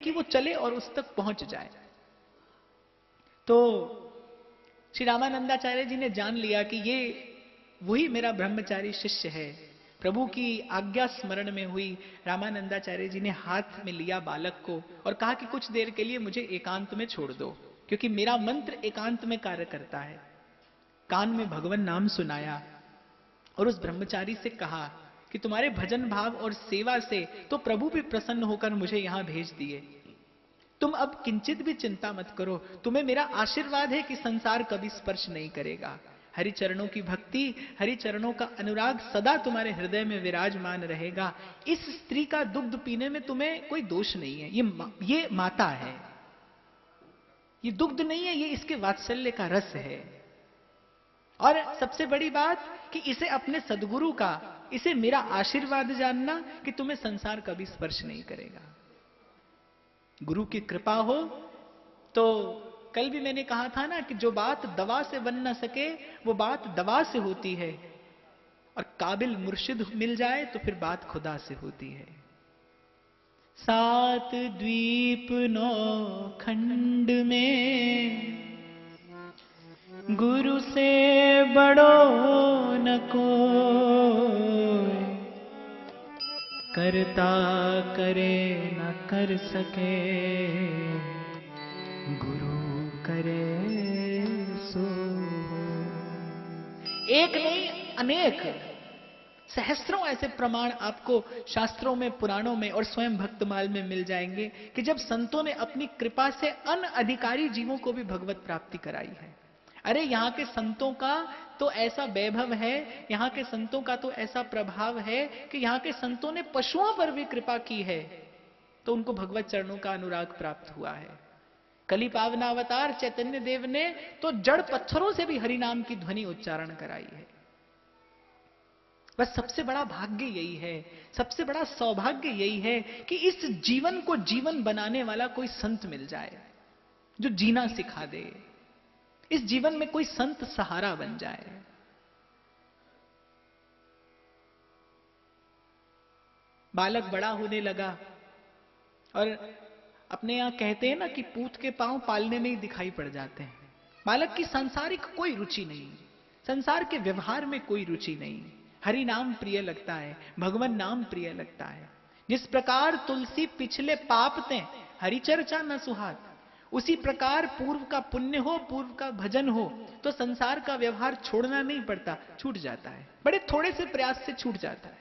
कि वो चले और उस तक पहुंच जाए। तो श्री रामानंदाचार्य जी ने जान लिया कि ये वही मेरा ब्रह्मचारी शिष्य है। प्रभु की आज्ञा स्मरण में हुई, रामानंदाचार्य जी ने हाथ में लिया बालक को और कहा कि कुछ देर के लिए मुझे एकांत में छोड़ दो, क्योंकि मेरा मंत्र एकांत में कार्य करता है। कान में भगवान नाम सुनाया और उस ब्रह्मचारी से कहा कि तुम्हारे भजन भाव और सेवा से तो प्रभु भी प्रसन्न होकर मुझे यहां भेज दिए। तुम अब किंचित भी चिंता मत करो, तुम्हें मेरा आशीर्वाद है कि संसार कभी स्पर्श नहीं करेगा। हरि चरणों की भक्ति, हरि चरणों का अनुराग सदा तुम्हारे हृदय में विराजमान रहेगा। इस स्त्री का दुग्ध पीने में तुम्हें कोई दोष नहीं है। ये माता है, ये दुग्ध नहीं है, ये इसके वात्सल्य का रस है। और सबसे बड़ी बात कि इसे अपने सदगुरु का, इसे मेरा आशीर्वाद जानना कि तुम्हें संसार कभी स्पर्श नहीं करेगा। गुरु की कृपा हो तो, कल भी मैंने कहा था ना कि जो बात दवा से बन न सके वो बात दवा से होती है, और काबिल मुर्शिद मिल जाए तो फिर बात खुदा से होती है। 7 द्वीप 9 खंड में गुरु से बड़ो न कोई, करता करे न कर सके, गुरु करे सो। एक नहीं अनेक, सहस्रों ऐसे प्रमाण आपको शास्त्रों में, पुराणों में और स्वयं भक्तमाल में मिल जाएंगे कि जब संतों ने अपनी कृपा से अनअधिकारी जीवों को भी भगवत प्राप्ति कराई है। अरे यहां के संतों का तो ऐसा वैभव है, यहां के संतों का तो ऐसा प्रभाव है कि यहां के संतों ने पशुओं पर भी कृपा की है, तो उनको भगवत चरणों का अनुराग प्राप्त हुआ है। कली पावनावतार चैतन्य देव ने तो जड़ पत्थरों से भी हरि नाम की ध्वनि उच्चारण कराई है। बस सबसे बड़ा भाग्य यही है, सबसे बड़ा सौभाग्य यही है कि इस जीवन को जीवन बनाने वाला कोई संत मिल जाए जो जीना सिखा दे। इस जीवन में कोई संत सहारा बन जाए। बालक बड़ा होने लगा और अपने यहां कहते हैं ना कि पूत के पांव पालने में ही दिखाई पड़ जाते हैं। बालक की सांसारिक कोई रुचि नहीं, संसार के व्यवहार में कोई रुचि नहीं। हरि नाम प्रिय लगता है, भगवान नाम प्रिय लगता है। जिस प्रकार तुलसी पिछले पाप ते हरि चर्चा न सुहात, उसी प्रकार पूर्व का पुण्य हो, पूर्व का भजन हो तो संसार का व्यवहार छोड़ना नहीं पड़ता, छूट जाता है, बड़े थोड़े से प्रयास से छूट जाता है।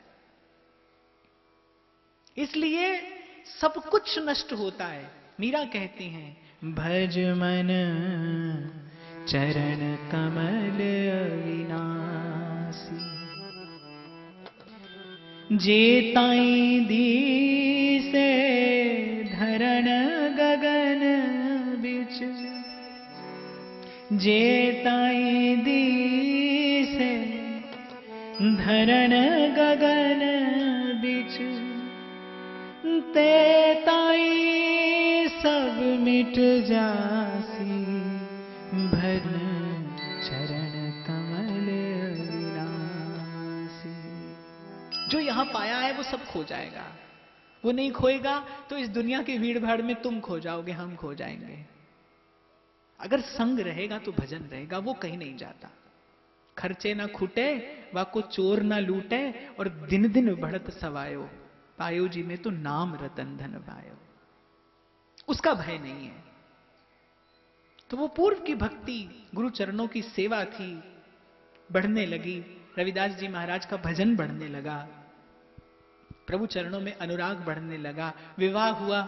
इसलिए सब कुछ नष्ट होता है। मीरा कहती हैं, भज मन चरण कमल अविनाशी, जेताई दी से धरण गगन बिच, जेताई दी से धरण गगन बिच, ते ताई सब मिट जासी, भजन चरण कमल अविनाशी। जो यहां पाया है वो सब खो जाएगा, वो नहीं खोएगा तो इस दुनिया की भीड़ भाड़ में तुम खो जाओगे, हम खो जाएंगे। अगर संग रहेगा तो भजन रहेगा, वो कहीं नहीं जाता। खर्चे ना खूटे वा को चोर ना लूटे, और दिन दिन बढ़त सवायो, पायो जी में तो नाम रतन धन पायो। उसका भय नहीं है। तो वो पूर्व की भक्ति, गुरु चरणों की सेवा थी, बढ़ने लगी। रविदास जी महाराज का भजन बढ़ने लगा, प्रभु चरणों में अनुराग बढ़ने लगा। विवाह हुआ,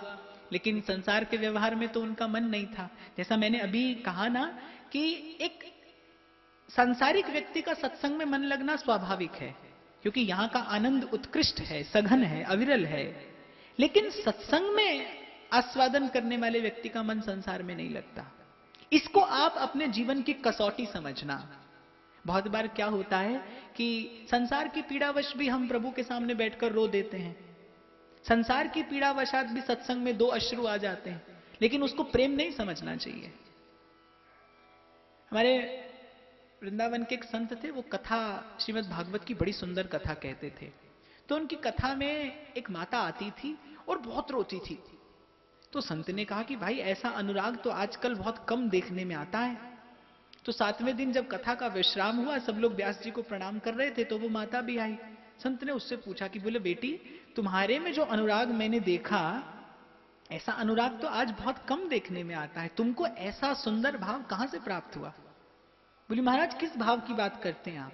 लेकिन संसार के व्यवहार में तो उनका मन नहीं था। जैसा मैंने अभी कहा ना कि एक सांसारिक व्यक्ति का सत्संग में मन लगना स्वाभाविक है, क्योंकि यहां का आनंद उत्कृष्ट है, सघन है, अविरल है। लेकिन सत्संग में आस्वादन करने वाले व्यक्ति का मन संसार में नहीं लगता। इसको आप अपने जीवन की कसौटी समझना। बहुत बार क्या होता है कि संसार की पीड़ावश भी हम प्रभु के सामने बैठकर रो देते हैं, संसार की पीड़ावशात भी सत्संग में 2 अश्रु आ जाते हैं, लेकिन उसको प्रेम नहीं समझना चाहिए। हमारे वृंदावन के एक संत थे, वो कथा, श्रीमद् भागवत की बड़ी सुंदर कथा कहते थे। तो उनकी कथा में एक माता आती थी और बहुत रोती थी। तो संत ने कहा कि भाई ऐसा अनुराग तो आजकल बहुत कम देखने में आता है। तो 7वें दिन जब कथा का विश्राम हुआ, सब लोग व्यास जी को प्रणाम कर रहे थे, तो वो माता भी आई। संत ने उससे पूछा कि बोले बेटी, तुम्हारे में जो अनुराग मैंने देखा, ऐसा अनुराग तो आज बहुत कम देखने में आता है। तुमको ऐसा सुंदर भाव कहां से प्राप्त हुआ? बोली महाराज किस भाव की बात करते हैं आप?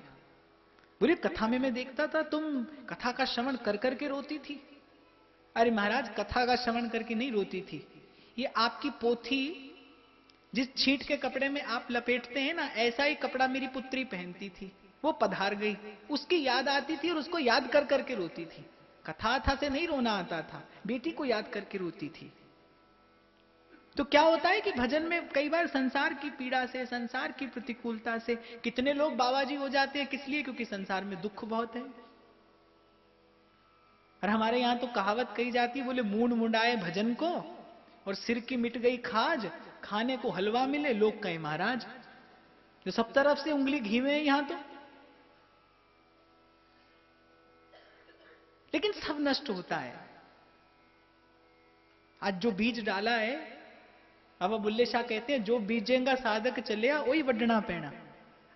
बोले कथा में मैं देखता था तुम कथा का श्रवण कर करके रोती थी। अरे महाराज कथा का श्रवण करके नहीं रोती थी, ये आपकी पोथी जिस छींट के कपड़े में आप लपेटते हैं ना, ऐसा ही कपड़ा मेरी पुत्री पहनती थी, वो पधार गई, उसकी याद आती थी और उसको याद कर करके रोती थी। कथा था से नहीं रोना आता था, बेटी को याद करके रोती थी। तो क्या होता है कि भजन में कई बार संसार की पीड़ा से, संसार की प्रतिकूलता से कितने लोग बाबाजी हो जाते हैं, किस लिए? क्योंकि संसार में दुख बहुत है। और हमारे यहां तो कहावत कही जाती है, बोले मूंड मुंडाए भजन को और सिर की मिट गई खाज, खाने को हलवा मिले लोग कहे महाराज। जो सब तरफ से उंगली घी में है यहां तो, लेकिन सब नष्ट होता है। आज जो बीज डाला है, बाबा बुल्ले शाह कहते हैं, जो बीजेंगा साधक चलिया वही वड्डना पैना।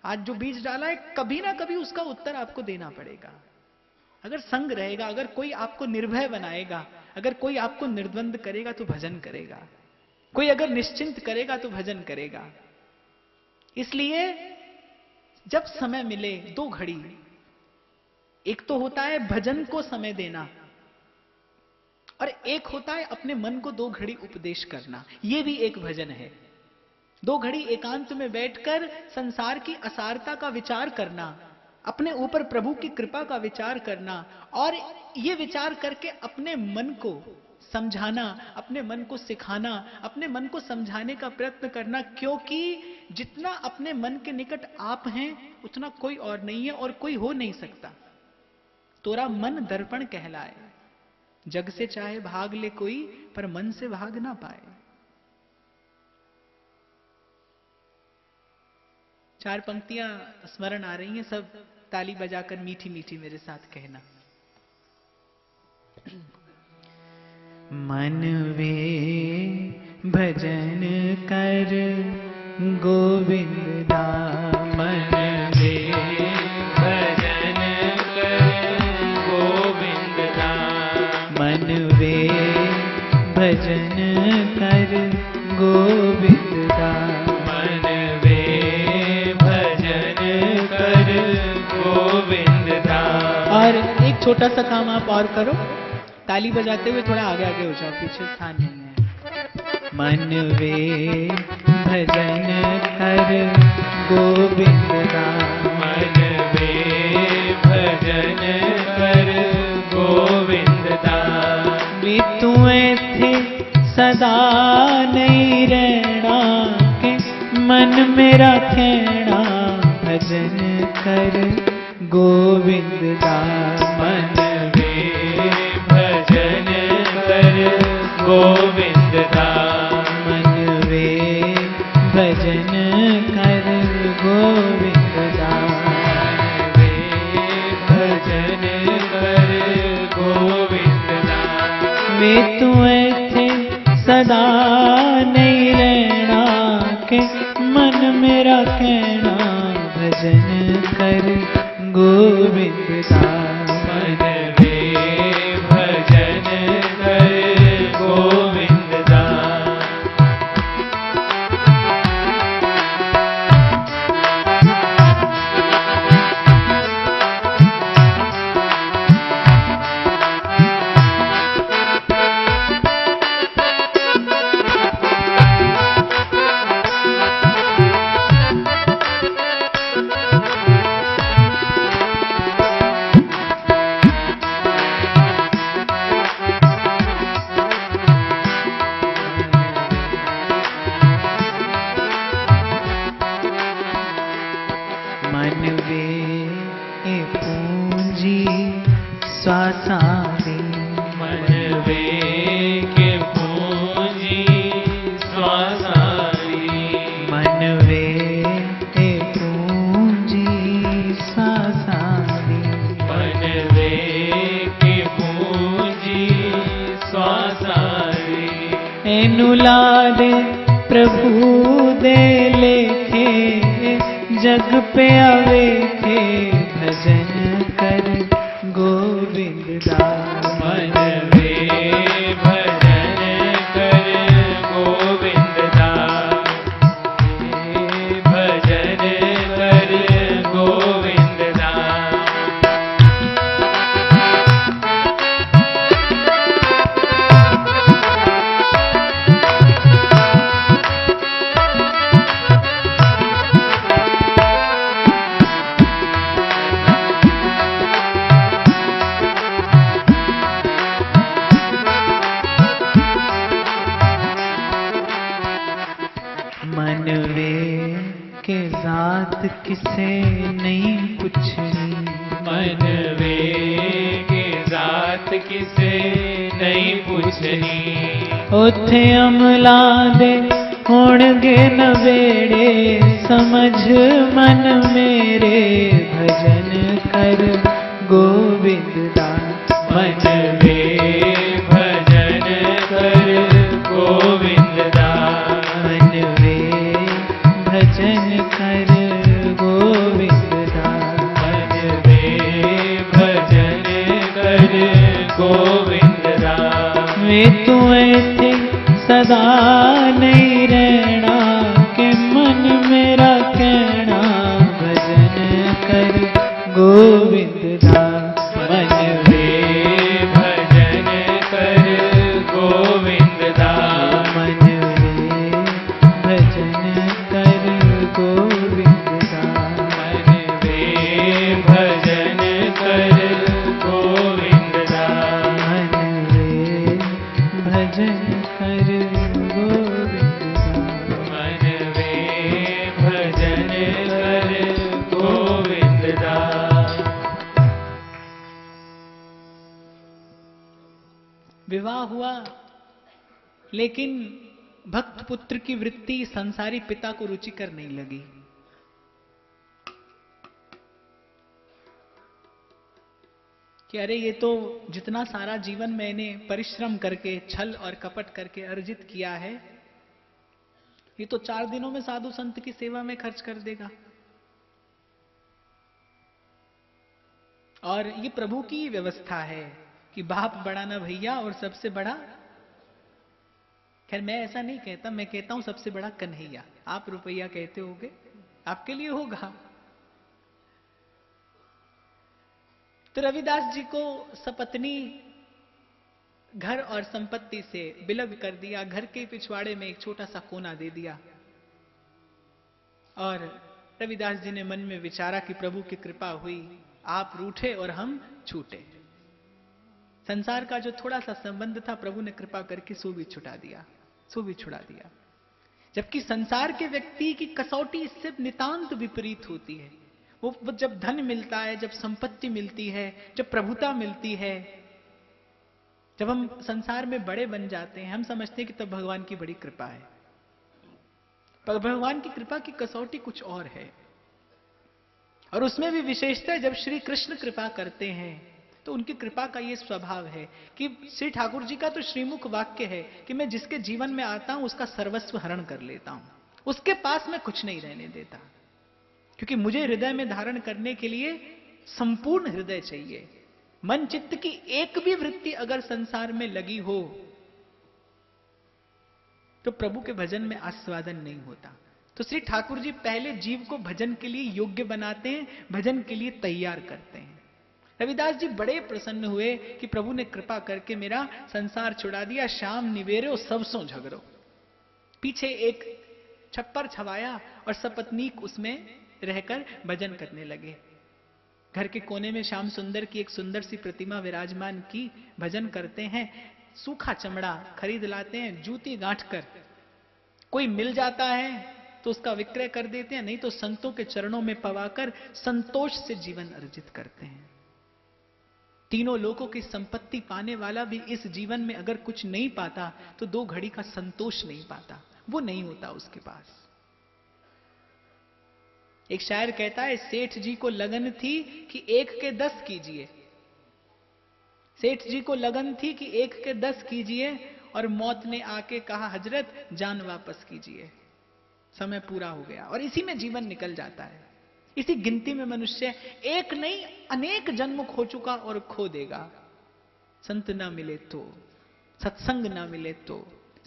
आज जो बीज डाला है, कभी ना कभी उसका उत्तर आपको देना पड़ेगा। अगर संग रहेगा, अगर कोई आपको निर्भय बनाएगा, अगर कोई आपको निर्द्वंद करेगा तो भजन करेगा, कोई अगर निश्चिंत करेगा तो भजन करेगा। इसलिए जब समय मिले 2 घड़ी, एक तो होता है भजन को समय देना, और एक होता है अपने मन को 2 घड़ी उपदेश करना। यह भी एक भजन है। 2 घड़ी एकांत में बैठकर संसार की असारता का विचार करना, अपने ऊपर प्रभु की कृपा का विचार करना, और यह विचार करके अपने मन को समझाना, अपने मन को सिखाना, अपने मन को समझाने का प्रयत्न करना। क्योंकि जितना अपने मन के निकट आप हैं, उतना कोई और नहीं है और कोई हो नहीं सकता। तोरा मन दर्पण कहलाए, जग से चाहे भाग ले कोई, पर मन से भाग ना पाए। 4 पंक्तियां स्मरण आ रही हैं, सब ताली बजाकर मीठी मीठी मेरे साथ कहना। मन वे भजन कर गोविंद दाम, मन वे भजन कर गोविंद दाम, मन वे भजन कर गोविंद दाम, मन वे भजन कर गोविंद दाम। और एक छोटा सा काम आप और करो, ताली बजाते हुए थोड़ा आगे आगे हो जाओ, पीछे स्थान नहीं है। मन वे भजन कर गोविंद दाम, मन वे भजन कर गोविंद दाम। वे तुए थे सदा नहीं रहना, के मन मेरा कहना भजन कर गोविंद दाम, मन गोविंद दाम, मन वे भजन कर गोविंद दाम, मन वे भजन कर गोविंद दाम। वे तुए थे सदा नहीं रहना, के मन मेरा कहना भजन कर गोविंद दाम, मन वे भजन कर गोविंद दाम। मैनू लादे प्रभु दे लेखे, जग पे आवेखे भजन कर गोविंद दास। मन वे भजन कर गोविंद दास, भजन कर गोविंद दास। मन वे के जात किसे नहीं पूछनी, मन वे के जात किसे नहीं पूछनी। ओथे अमला दे होणगे नवेड़े, समझ मन मेरे भजन कर गोविंद दास। मन वे भजन कर गोविंद दास, मन वे भजन कर गोविंद दास। मन वे भजन कर गोविंद दास। वे तू ऐसे सदा नहीं रहना, के मन मेरा कहना भजन कर गोविंद दास। मन वे भजन कर गोविंद दास, मन वे भजन कर गोविंद दास। मन वे भजन कर गोविंद दास, मन वे भजन कर गोविंद दास। मन वे भजन कर गोविंद दास। विवाह हुआ, लेकिन भक्त पुत्र की वृत्ति संसारी पिता को रुचिकर नहीं लगी। कि अरे ये तो जितना सारा जीवन मैंने परिश्रम करके छल और कपट करके अर्जित किया है, ये तो 4 दिनों में साधु संत की सेवा में खर्च कर देगा। और ये प्रभु की व्यवस्था है कि बाप बड़ा ना भैया और सबसे बड़ा, खैर मैं ऐसा नहीं कहता, मैं कहता हूं सबसे बड़ा कन्हैया। आप रुपया कहते होगे, आपके लिए होगा। तो रविदास जी को सपत्नी घर और संपत्ति से बिलग कर दिया, घर के पिछवाड़े में एक छोटा सा कोना दे दिया। और रविदास जी ने मन में विचारा कि प्रभु की कृपा हुई, आप रूठे और हम छूटे। संसार का जो थोड़ा सा संबंध था प्रभु ने कृपा करके सो भी छुड़ा दिया। जबकि संसार के व्यक्ति की कसौटी इससे नितांत विपरीत होती है। वो जब धन मिलता है, जब संपत्ति मिलती है, जब प्रभुता मिलती है, जब हम संसार में बड़े बन जाते हैं, हम समझते हैं कि तब भगवान की बड़ी कृपा है। पर भगवान की कृपा की कसौटी कुछ और है। और उसमें भी विशेषता जब श्री कृष्ण कृपा करते हैं तो उनकी कृपा का यह स्वभाव है कि श्री ठाकुर जी का तो श्रीमुख वाक्य है कि मैं जिसके जीवन में आता हूं उसका सर्वस्व हरण कर लेता हूं, उसके पास मैं कुछ नहीं रहने देता, क्योंकि मुझे हृदय में धारण करने के लिए संपूर्ण हृदय चाहिए। मन चित्त की एक भी वृत्ति अगर संसार में लगी हो तो प्रभु के भजन में आस्वादन नहीं होता। तो श्री ठाकुर जी पहले जीव को भजन के लिए योग्य बनाते हैं, भजन के लिए तैयार करते हैं। रविदास जी बड़े प्रसन्न हुए कि प्रभु ने कृपा करके मेरा संसार छुड़ा दिया। शाम निवेरो सबसों झगड़ो, पीछे एक छप्पर छवाया और सपत्नीक उसमें रहकर भजन करने लगे। घर के कोने में श्याम सुंदर की एक सुंदर सी प्रतिमा विराजमान की, भजन करते हैं। सूखा चमड़ा खरीद लाते हैं, जूती गांठ कर, कोई मिल जाता है तो उसका विक्रय कर देते हैं, नहीं तो संतों के चरणों में पवाकर संतोष से जीवन अर्जित करते हैं। तीनों लोगों की संपत्ति पाने वाला भी इस जीवन में अगर कुछ नहीं पाता तो 2 घड़ी का संतोष नहीं पाता, वो नहीं होता उसके पास। एक शायर कहता है, सेठ जी को लगन थी कि 1 के 10 कीजिए, सेठ जी को लगन थी कि 1 के 10 कीजिए, और मौत ने आके कहा, हजरत जान वापस कीजिए, समय पूरा हो गया। और इसी में जीवन निकल जाता है। इसी गिनती में मनुष्य एक नहीं अनेक जन्म खो चुका और खो देगा। संत ना मिले तो, सत्संग ना मिले तो,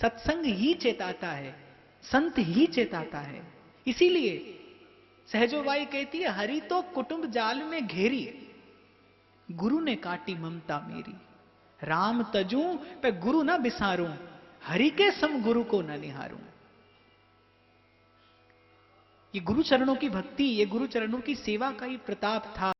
सत्संग ही चेताता है, संत ही चेताता है। इसीलिए सहजोबाई कहती है, हरि तो कुटुंब जाल में घेरी, गुरु ने काटी ममता मेरी। राम तजूं पे गुरु ना बिसारूं, हरि के सम गुरु को ना निहारूं। ये गुरु चरणों की भक्ति, ये गुरु चरणों की सेवा का ही प्रताप था